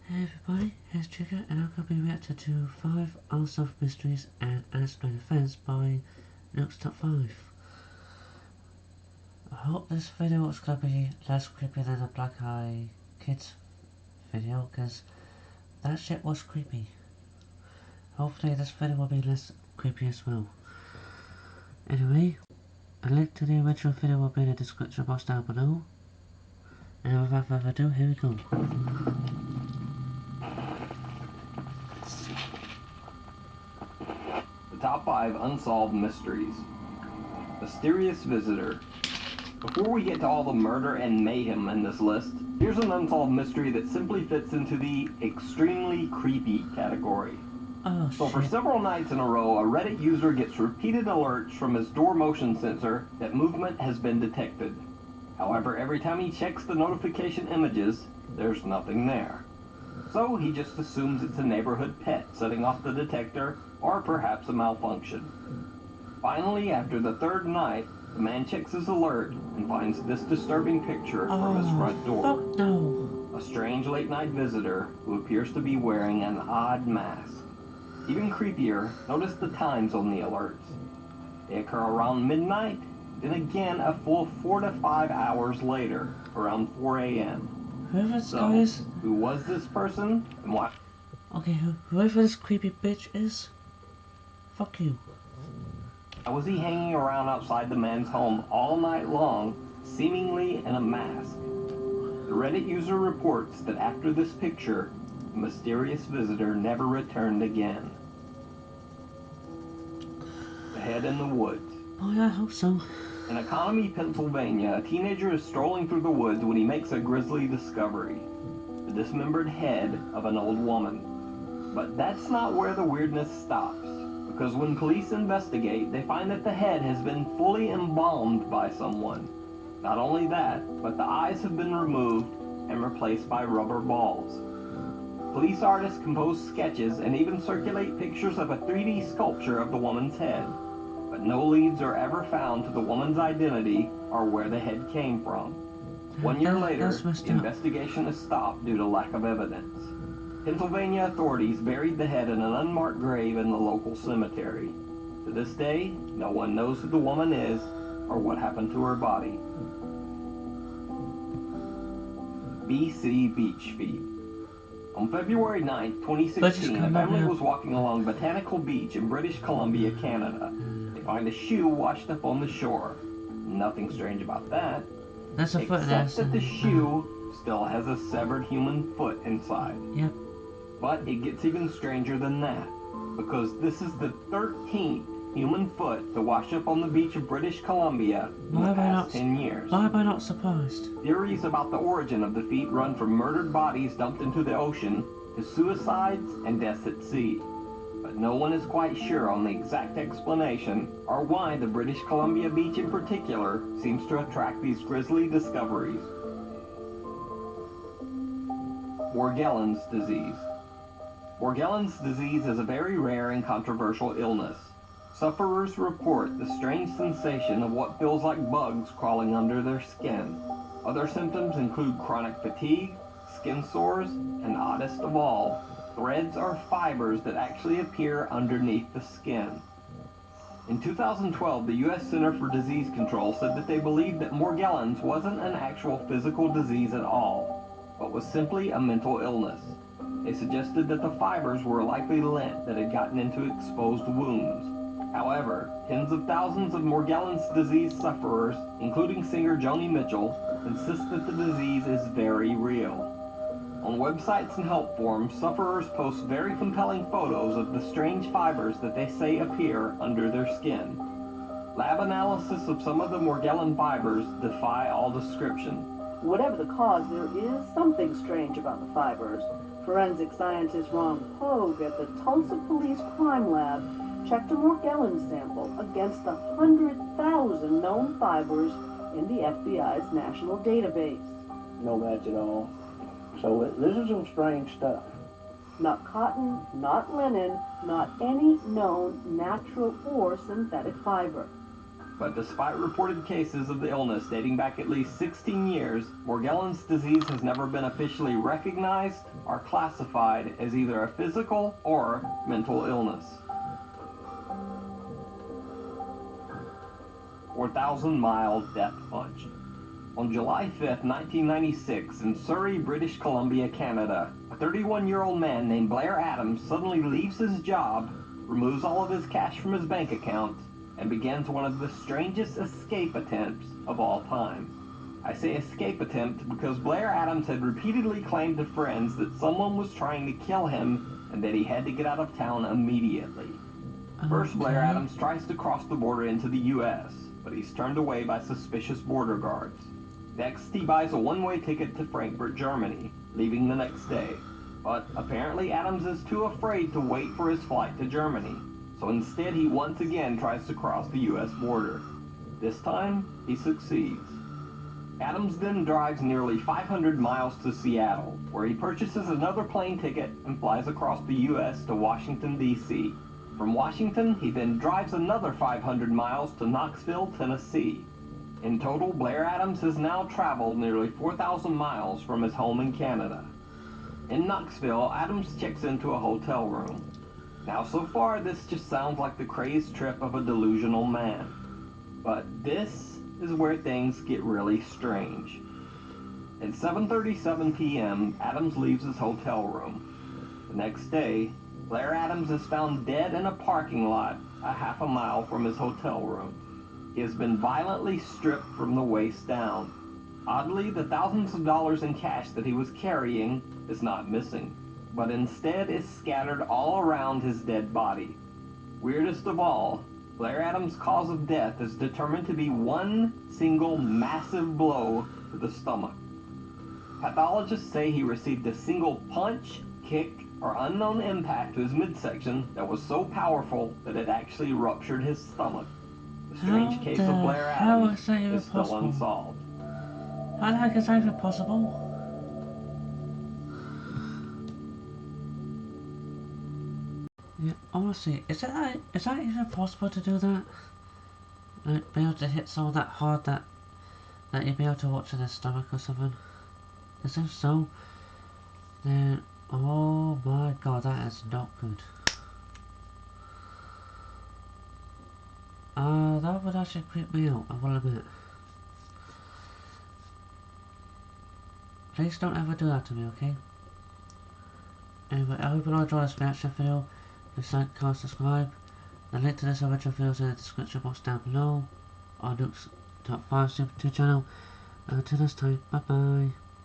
Hey everybody, here's Chica, and I'm going to be reacting to 5 Unsolved Mysteries and Unexplained Events by Nuke's Top 5. I hope this video is going to be less creepy than the Black Eye Kids video, because that shit was creepy. Hopefully this video will be less creepy as well. Anyway, a link to the original video will be in the description box down below. And without further ado, here we go. The top 5 unsolved mysteries. Mysterious visitor. Before we get to all the murder and mayhem in this list, here's an unsolved mystery that simply fits into the extremely creepy category. So for several nights in a row, a Reddit user gets repeated alerts from his door motion sensor that movement has been detected. However, every time he checks the notification images, there's nothing there. So he just assumes it's a neighborhood pet setting off the detector, or perhaps a malfunction. Finally, after the third night, the man checks his alert and finds this disturbing picture from his front door. No. A strange late-night visitor who appears to be wearing an odd mask. Even creepier, notice the times on the alerts. They occur around midnight, then again a full 4 to 5 hours later, around 4 a.m. Who was this person, and why? Okay, whoever this creepy bitch is, fuck you. Why was he hanging around outside the man's home all night long, seemingly in a mask? The Reddit user reports that after this picture, the mysterious visitor never returned again. The head in the woods. Oh yeah, I hope so. In Economy, Pennsylvania, a teenager is strolling through the woods when he makes a grisly discovery. The dismembered head of an old woman. But that's not where the weirdness stops, because when police investigate, they find that the head has been fully embalmed by someone. Not only that, but the eyes have been removed and replaced by rubber balls. Police artists compose sketches and even circulate pictures of a 3D sculpture of the woman's head. But no leads are ever found to the woman's identity or where the head came from. 1 year later, the investigation is stopped due to lack of evidence. Pennsylvania authorities buried the head in an unmarked grave in the local cemetery. To this day, no one knows who the woman is or what happened to her body. BC Beach Feet. On February 9, 2016, a family was walking along Botanical Beach in British Columbia, Canada. They find a shoe washed up on the shore. Nothing strange about that, except that the shoe still has a severed human foot inside. Yep. But it gets even stranger than that, because this is the 13th human foot to wash up on the beach of British Columbia in the past 10 years. Why am I not surprised? Theories about the origin of the feet run from murdered bodies dumped into the ocean to suicides and deaths at sea. But no one is quite sure on the exact explanation or why the British Columbia beach in particular seems to attract these grisly discoveries. Morgellons disease. Morgellons disease is a very rare and controversial illness. Sufferers report the strange sensation of what feels like bugs crawling under their skin. Other symptoms include chronic fatigue, skin sores, and oddest of all, threads or fibers that actually appear underneath the skin. In 2012, the U.S. Center for Disease Control said that they believed that Morgellons wasn't an actual physical disease at all, but was simply a mental illness. They suggested that the fibers were likely lint that had gotten into exposed wounds. However, tens of thousands of Morgellons disease sufferers, including singer Joni Mitchell, insist that the disease is very real. On websites and help forums, sufferers post very compelling photos of the strange fibers that they say appear under their skin. Lab analysis of some of the Morgellon fibers defy all description. Whatever the cause, there is something strange about the fibers. Forensic scientist Ron Pogue at the Tulsa Police Crime Lab checked a Morgellon sample against the 100,000 known fibers in the FBI's national database. No match at all. So this is some strange stuff. Not cotton, not linen, not any known natural or synthetic fiber. But despite reported cases of the illness dating back at least 16 years, Morgellons disease has never been officially recognized or classified as either a physical or mental illness. 4,000-mile death punch. On July 5, 1996, in Surrey, British Columbia, Canada, a 31-year-old man named Blair Adams suddenly leaves his job, removes all of his cash from his bank account, and begins one of the strangest escape attempts of all time. I say escape attempt because Blair Adams had repeatedly claimed to friends that someone was trying to kill him and that he had to get out of town immediately. First, Blair Adams tries to cross the border into the U.S., but he's turned away by suspicious border guards. Next, he buys a one-way ticket to Frankfurt, Germany, leaving the next day. But apparently Adams is too afraid to wait for his flight to Germany, so instead he once again tries to cross the U.S. border. This time, he succeeds. Adams then drives nearly 500 miles to Seattle, where he purchases another plane ticket and flies across the U.S. to Washington, D.C. From Washington, he then drives another 500 miles to Knoxville, Tennessee. In total, Blair Adams has now traveled nearly 4,000 miles from his home in Canada. In Knoxville, Adams checks into a hotel room. Now, so far, this just sounds like the crazed trip of a delusional man. But this is where things get really strange. At 7:37 p.m., Adams leaves his hotel room. The next day, Blair Adams is found dead in a parking lot a half a mile from his hotel room. He has been violently stripped from the waist down. Oddly, the thousands of dollars in cash that he was carrying is not missing, but instead is scattered all around his dead body. Weirdest of all, Blair Adams' cause of death is determined to be one single massive blow to the stomach. Pathologists say he received a single punch, kick, or unknown impact to his midsection that was so powerful that it actually ruptured his stomach. The strange case of Blair Adams is still unsolved. How the heck is that even possible? Yeah, honestly, is that even possible to do that? Like, be able to hit someone that hard that you'd be able to watch in their stomach or something? Because if so, then oh my god, that is not good. That would actually creep me out, I will admit. Please don't ever do that to me, okay? Anyway, I hope you all enjoyed this reaction video. Please like, comment, subscribe. The link to this original video is in the description box down below. On Nuke's Top 5 Super 2 channel. Until next time, bye bye.